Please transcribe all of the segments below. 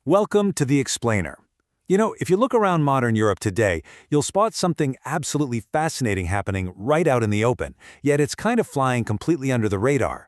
Welcome to The Explainer. If you look around modern Europe today, you'll spot something absolutely fascinating happening right out in the open, yet it's kind of flying completely under the radar.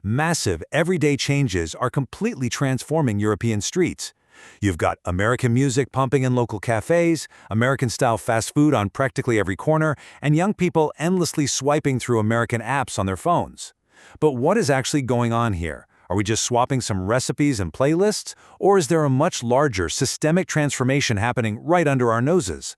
Massive, everyday changes are completely transforming European streets. You've got American music pumping in local cafes, American-style fast food on practically every corner, and young people endlessly swiping through American apps on their phones. But what is actually going on here? Are we just swapping some recipes and playlists, or is there a much larger, systemic transformation happening right under our noses?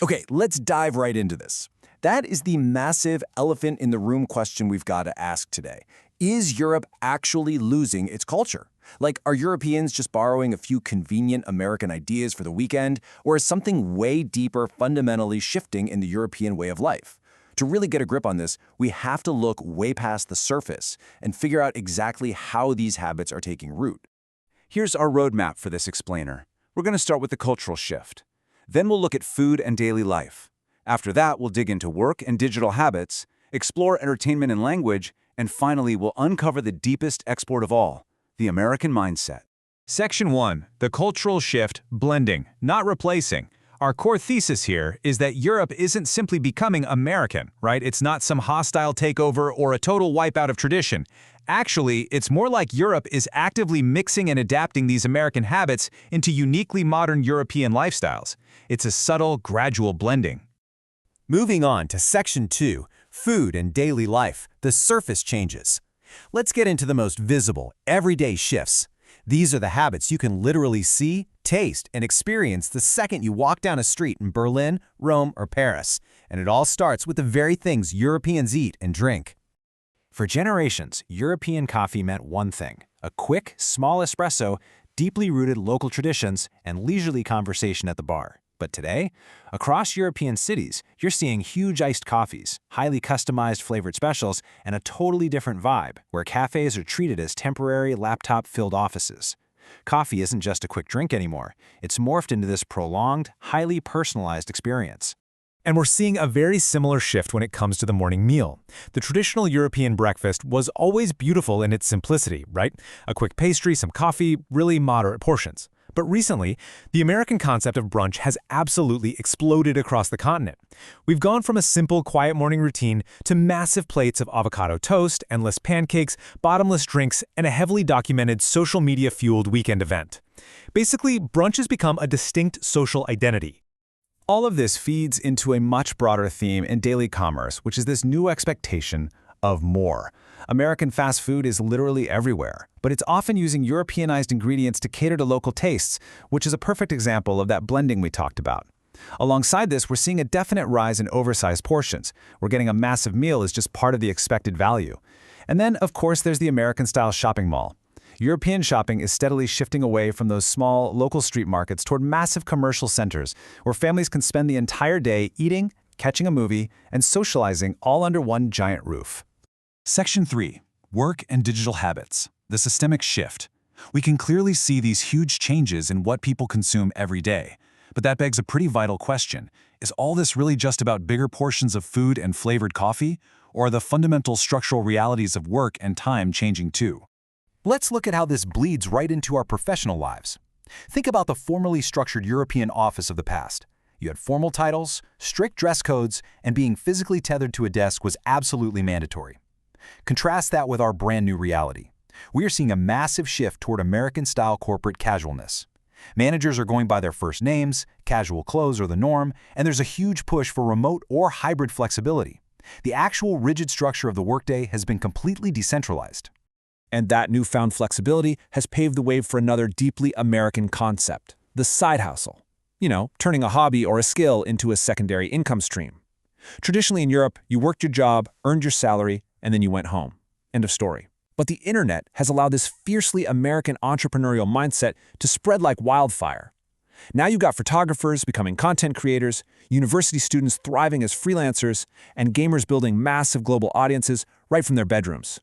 Okay, let's dive right into this. That is the massive elephant in the room question we've got to ask today. Is Europe actually losing its culture? Like, are Europeans just borrowing a few convenient American ideas for the weekend, or is something way deeper fundamentally shifting in the European way of life? To really get a grip on this, we have to look way past the surface and figure out exactly how these habits are taking root. Here's our roadmap for this explainer. We're going to start with the cultural shift. Then we'll look at food and daily life. After that, we'll dig into work and digital habits, explore entertainment and language, and finally, we'll uncover the deepest export of all, the American mindset. Section 1. The cultural shift, blending, not replacing. Our core thesis here is that Europe isn't simply becoming American, right? It's not some hostile takeover or a total wipeout of tradition. Actually, it's more like Europe is actively mixing and adapting these American habits into uniquely modern European lifestyles. It's a subtle, gradual blending. Moving on to Section 2, Food and Daily Life, the surface changes. Let's get into the most visible, everyday shifts. These are the habits you can literally see, taste, and experience the second you walk down a street in Berlin, Rome, or Paris. And it all starts with the very things Europeans eat and drink. For generations, European coffee meant one thing: a quick, small espresso, deeply rooted local traditions, and leisurely conversation at the bar. But today, across European cities, you're seeing huge iced coffees, highly customized flavored specials, and a totally different vibe, where cafes are treated as temporary laptop-filled offices. Coffee isn't just a quick drink anymore. It's morphed into this prolonged, highly personalized experience. And we're seeing a very similar shift when it comes to the morning meal. The traditional European breakfast was always beautiful in its simplicity, right? A quick pastry, some coffee, really moderate portions. But recently, the American concept of brunch has absolutely exploded across the continent. We've gone from a simple, quiet morning routine to massive plates of avocado toast, endless pancakes, bottomless drinks, and a heavily documented social media-fueled weekend event. Basically, brunch has become a distinct social identity. All of this feeds into a much broader theme in daily commerce, which is this new expectation of more. American fast food is literally everywhere, but it's often using Europeanized ingredients to cater to local tastes, which is a perfect example of that blending we talked about. Alongside this, we're seeing a definite rise in oversized portions. We're getting a massive meal as just part of the expected value. And then, of course, there's the American-style shopping mall. European shopping is steadily shifting away from those small, local street markets toward massive commercial centers, where families can spend the entire day eating, catching a movie, and socializing all under one giant roof. Section 3. Work and digital habits. The systemic shift. We can clearly see these huge changes in what people consume every day. But that begs a pretty vital question. Is all this really just about bigger portions of food and flavored coffee? Or are the fundamental structural realities of work and time changing too? Let's look at how this bleeds right into our professional lives. Think about the formally structured European office of the past. You had formal titles, strict dress codes, and being physically tethered to a desk was absolutely mandatory. Contrast that with our brand new reality. We are seeing a massive shift toward American-style corporate casualness. Managers are going by their first names, casual clothes are the norm, and there's a huge push for remote or hybrid flexibility. The actual rigid structure of the workday has been completely decentralized. And that newfound flexibility has paved the way for another deeply American concept, the side hustle. Turning a hobby or a skill into a secondary income stream. Traditionally in Europe, you worked your job, earned your salary, and then you went home. End of story. But the internet has allowed this fiercely American entrepreneurial mindset to spread like wildfire. Now you've got photographers becoming content creators, university students thriving as freelancers, and gamers building massive global audiences right from their bedrooms.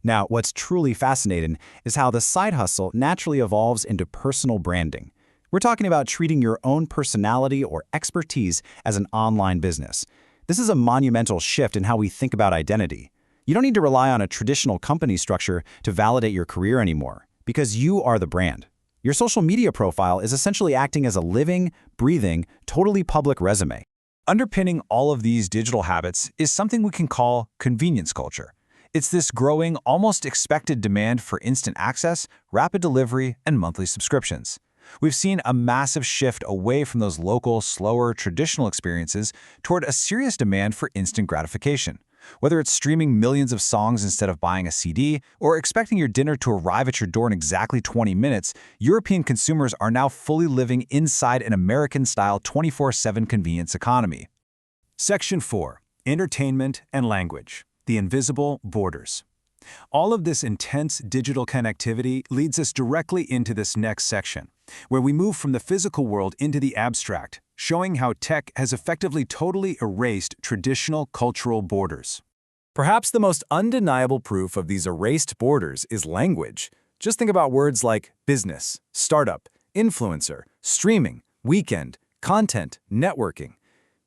Now, what's truly fascinating is how the side hustle naturally evolves into personal branding. We're talking about treating your own personality or expertise as an online business. This is a monumental shift in how we think about identity. You don't need to rely on a traditional company structure to validate your career anymore, because you are the brand. Your social media profile is essentially acting as a living, breathing, totally public resume. Underpinning all of these digital habits is something we can call convenience culture. It's this growing, almost expected demand for instant access, rapid delivery, and monthly subscriptions. We've seen a massive shift away from those local, slower, traditional experiences toward a serious demand for instant gratification. Whether it's streaming millions of songs instead of buying a CD, or expecting your dinner to arrive at your door in exactly 20 minutes, European consumers are now fully living inside an American-style 24/7 convenience economy. Section 4. Entertainment and language. The invisible borders. All of this intense digital connectivity leads us directly into this next section, where we move from the physical world into the abstract, showing how tech has effectively totally erased traditional cultural borders. Perhaps the most undeniable proof of these erased borders is language. Just think about words like business, startup, influencer, streaming, weekend, content, networking.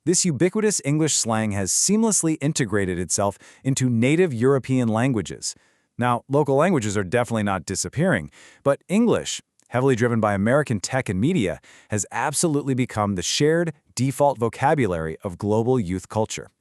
This ubiquitous English slang has seamlessly integrated itself into native European languages. Now, local languages are definitely not disappearing, but English, heavily driven by American tech and media, has absolutely become the shared, default vocabulary of global youth culture.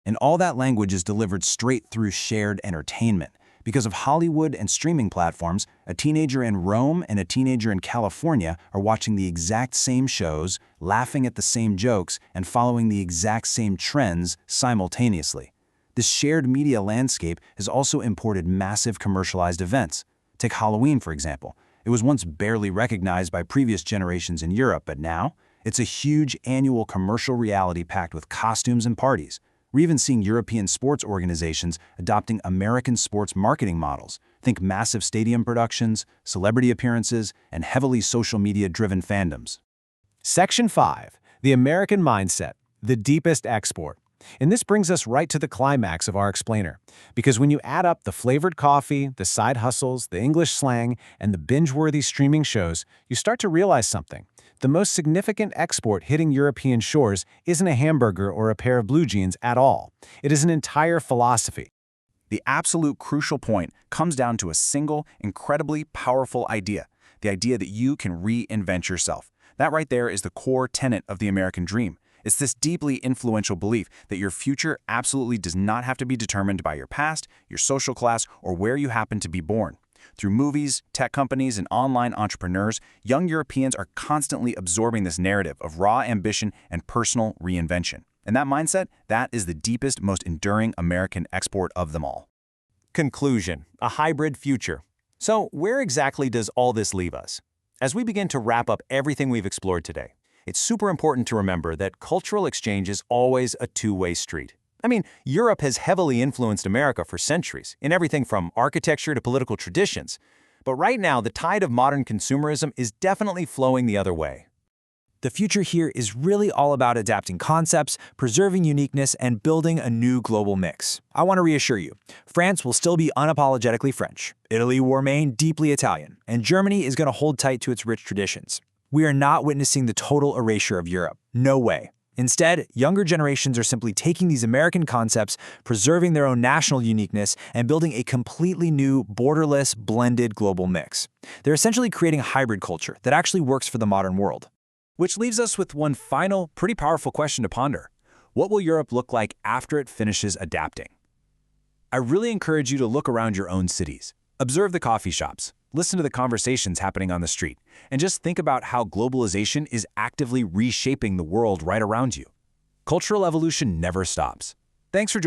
And all that language is delivered straight through shared entertainment. Because of Hollywood and streaming platforms, a teenager in Rome and a teenager in California are watching the exact same shows, laughing at the same jokes, and following the exact same trends simultaneously. This shared media landscape has also imported massive commercialized events. Take Halloween, for example. It was once barely recognized by previous generations in Europe, but now it's a huge annual commercial reality packed with costumes and parties. We're even seeing European sports organizations adopting American sports marketing models. Think massive stadium productions, celebrity appearances, and heavily social media-driven fandoms. Section 5. The American Mindset, the deepest export. And this brings us right to the climax of our explainer. Because when you add up the flavored coffee, the side hustles, the English slang, and the binge-worthy streaming shows, you start to realize something. The most significant export hitting European shores isn't a hamburger or a pair of blue jeans at all. It is an entire philosophy. The absolute crucial point comes down to a single, incredibly powerful idea. The idea that you can reinvent yourself. That right there is the core tenet of the American dream. It's this deeply influential belief that your future absolutely does not have to be determined by your past, your social class, or where you happen to be born. Through movies, tech companies, and online entrepreneurs, young Europeans are constantly absorbing this narrative of raw ambition and personal reinvention. And that mindset, that is the deepest, most enduring American export of them all. Conclusion: a hybrid future. So where exactly does all this leave us? As we begin to wrap up everything we've explored today, it's super important to remember that cultural exchange is always a two-way street. I mean, Europe has heavily influenced America for centuries, in everything from architecture to political traditions. But right now, the tide of modern consumerism is definitely flowing the other way. The future here is really all about adapting concepts, preserving uniqueness, and building a new global mix. I want to reassure you, France will still be unapologetically French, Italy will remain deeply Italian, and Germany is going to hold tight to its rich traditions. We are not witnessing the total erasure of Europe. No way. Instead, younger generations are simply taking these American concepts, preserving their own national uniqueness, and building a completely new, borderless, blended global mix. They're essentially creating a hybrid culture that actually works for the modern world. Which leaves us with one final, pretty powerful question to ponder. What will Europe look like after it finishes adapting? I really encourage you to look around your own cities. Observe the coffee shops, listen to the conversations happening on the street, and just think about how globalization is actively reshaping the world right around you. Cultural evolution never stops. Thanks for joining